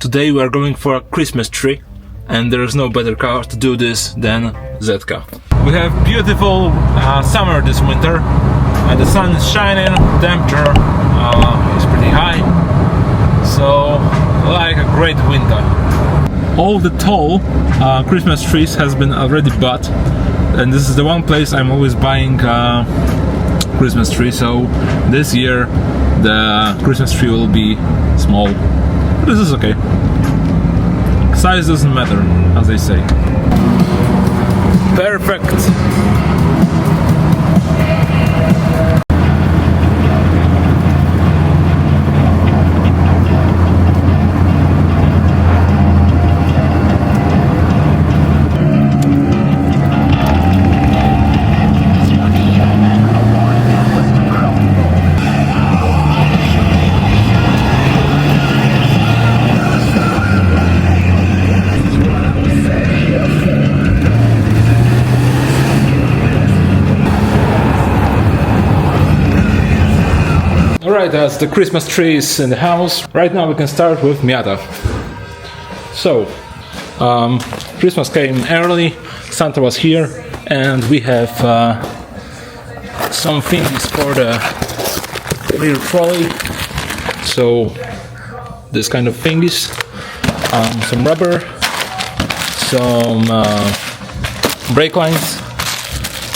Today we are going for a Christmas tree, and there is no better car to do this than Zetka. We have beautiful summer this winter, and the sun is shining, temperature is pretty high, so like a great winter. All the tall Christmas trees has been already bought, and this is the one place I'm always buying Christmas tree, so this year the Christmas tree will be small. This is okay. Size doesn't matter, as they say. Perfect! Alright, that's the Christmas trees in the house. Right now we can start with MIATA. So, Christmas came early, Santa was here, and we have some things for the rear trolley. So, this kind of thingies, some rubber, some brake lines,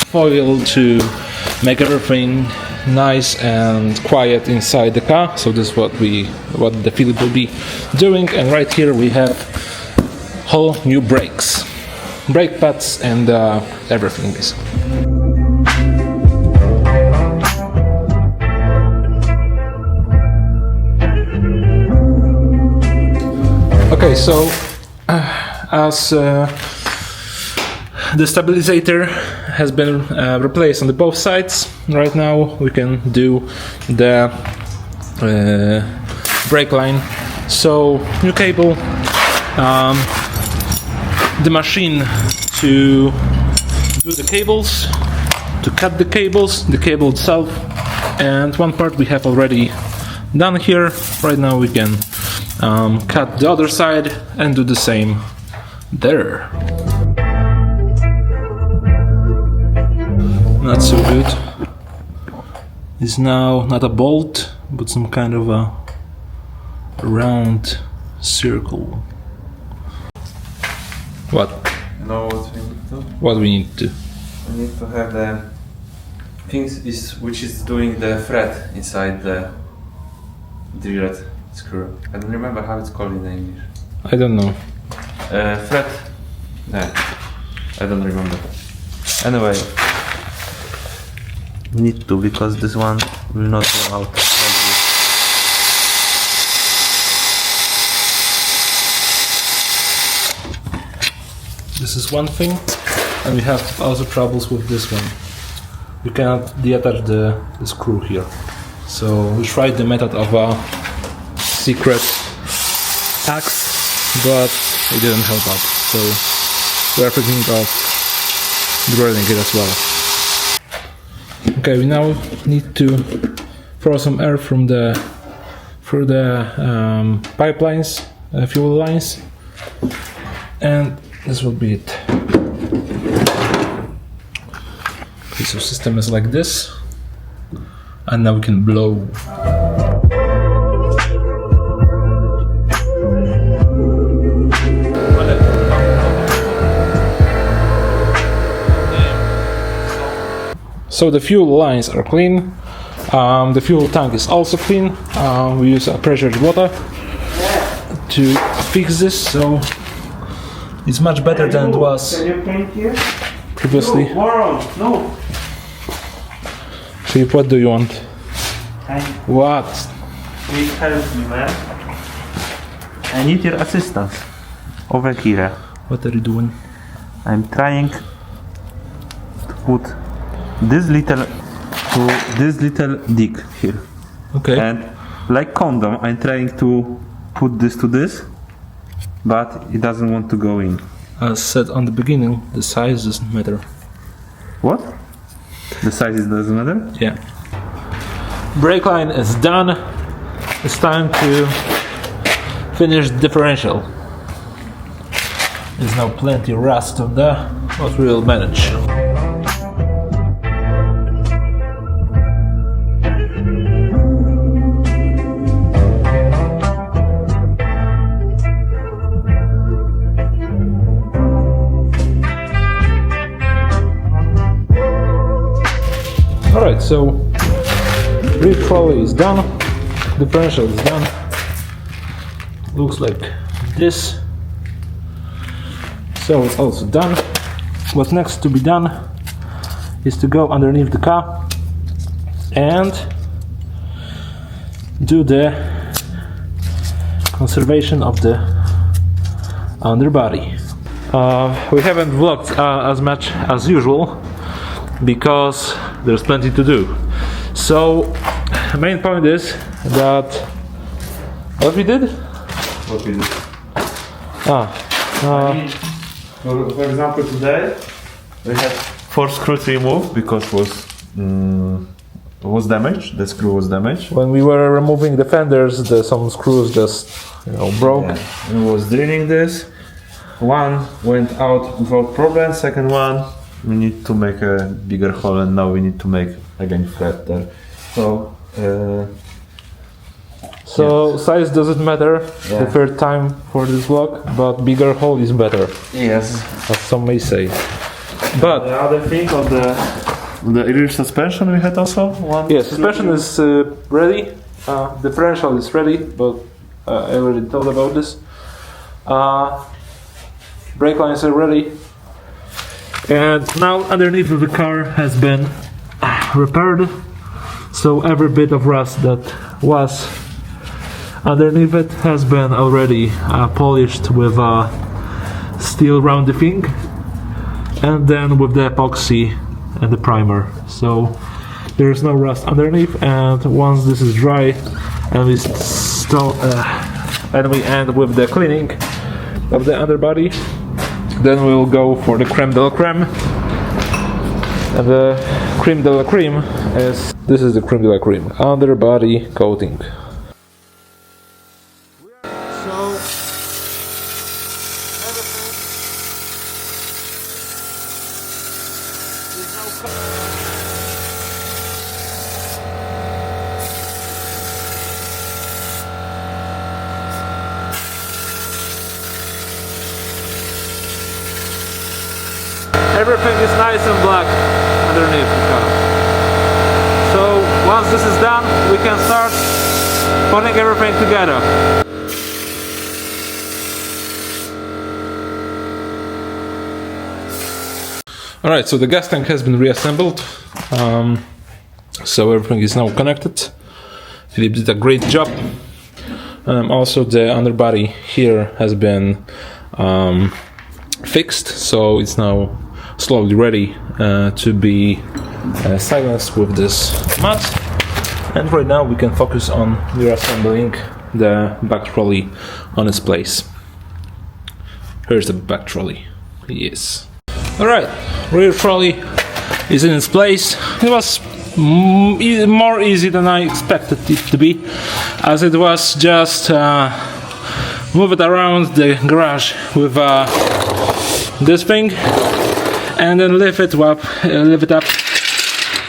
foil to make everything nice and quiet inside the car. So this is what the Philip will be doing. And right here we have whole new brakes, brake pads, and everything basically. Okay, so as the stabilizer has been replaced on both sides. Right now we can do the brake line. So new cable, the machine to do the cables, to cut the cables, the cable itself, and one part we have already done here. Right now we can cut the other side and do the same there. Not so good. It's now not a bolt, but some kind of a round circle. What? You know what we need to? What we need to? We need to have the things which is doing the thread inside the drilled screw. I don't remember how it's called in English. I don't know. Thread? No, I don't remember. Anyway. We need to, because this one will not go out like this. This is one thing, and we have also troubles with this one. We cannot deattach the screw here. So we tried the method of a secret axe, but it didn't help out. So we are thinking of drilling it as well. Okay, we now need to throw some air through the pipelines, fuel lines, and this will be it. Okay, so system is like this, and now we can blow. So the fuel lines are clean, the fuel tank is also clean. We use a pressured water to fix this, so it's much better than it was previously. No. Philip, what do you want? What? Please help me, man. I need your assistance. Over here. What are you doing? I'm trying to put this little dick here. Okay. And like condom, I'm trying to put this to this, but it doesn't want to go in. As said on the beginning, the size doesn't matter. What? The size doesn't matter? Yeah. Brake line is done. It's time to finish the differential. There's now plenty of rust on there, but we will manage. Alright, so rear trolley is done, differential is done. Looks like this. So it's also done. What's next to be done is to go underneath the car and do the conservation of the underbody. We haven't vlogged as much as usual because there's plenty to do. So the main point is that what we did? What we did? For example, today we had 4 screws removed because was damaged. The screw was damaged. When we were removing the fenders, some screws just broke. Yeah. And we was drilling this. One went out without problem. Second one, we need to make a bigger hole, and now we need to make again flat there. So size doesn't matter the third time for this vlog, but bigger hole is better. Yes. As some may say. But the other thing of the rear suspension we had also one. yeah, suspension is ready. Differential is ready, but I already told about this. Brake lines are ready. And now underneath of the car has been repaired. So every bit of rust that was underneath it has been already polished with steel rounding and then with the epoxy and the primer. So there's no rust underneath, and once this is dry and we end with the cleaning of the underbody, then we'll go for the creme de la creme. And the creme de la creme is, this is the creme de la creme, underbody coating. Everything is nice and black underneath the car. So once this is done, we can start putting everything together. Alright, so the gas tank has been reassembled. So everything is now connected. Philip did a great job. Also the underbody here has been fixed, so it's now slowly ready to be silenced with this mat. And right now we can focus on reassembling the back trolley on its place. Here's the back trolley. Yes. Alright, rear trolley is in its place. It was more easy than I expected it to be, as it was just move it around the garage with this thing and then lift it up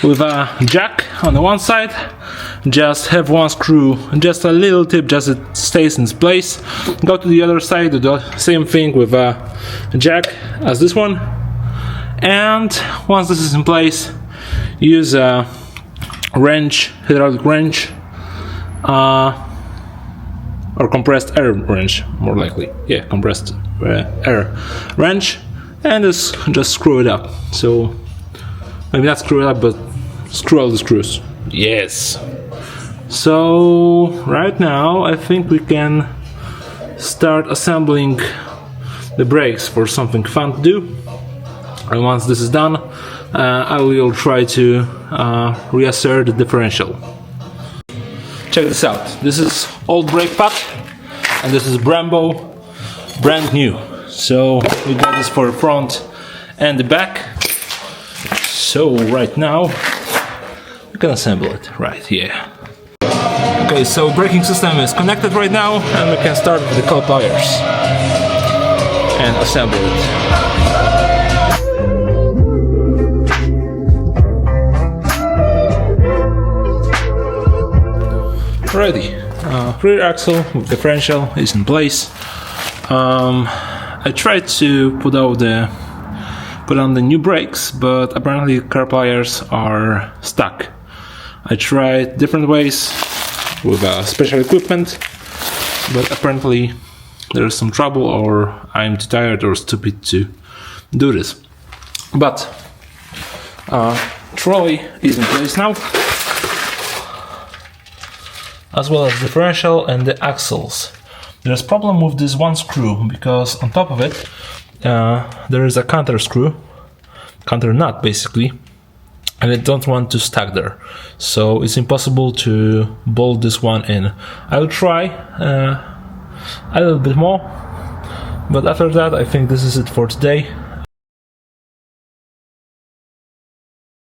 with a jack on the one side. Just have one screw, just a little tip, just it stays in its place. Go to the other side, do the same thing with a jack as this one. And once this is in place, use a wrench, hydraulic wrench, or compressed air wrench, more likely. Yeah, compressed air wrench, and just screw it up. So maybe not screw it up, but screw all the screws. Yes. So right now I think we can start assembling the brakes for something fun to do. And once this is done, I will try to reassert the differential. Check this out. This is old brake pad, and this is Brembo, brand new. So we got this for the front and the back. So right now we can assemble it right here. Okay, so braking system is connected right now, and we can start with the coil pliers and assemble it. Ready. Rear axle with differential is in place. I tried to put on the new brakes, but apparently car pliers are stuck. I tried different ways with special equipment, but apparently there is some trouble, or I'm too tired or stupid to do this. But trolley is in place now, as well as differential and the axles. There's a problem with this one screw, because on top of it there is a counter nut basically, and I don't want to stack there, so it's impossible to bolt this one in. I'll try a little bit more, but after that I think this is it for today.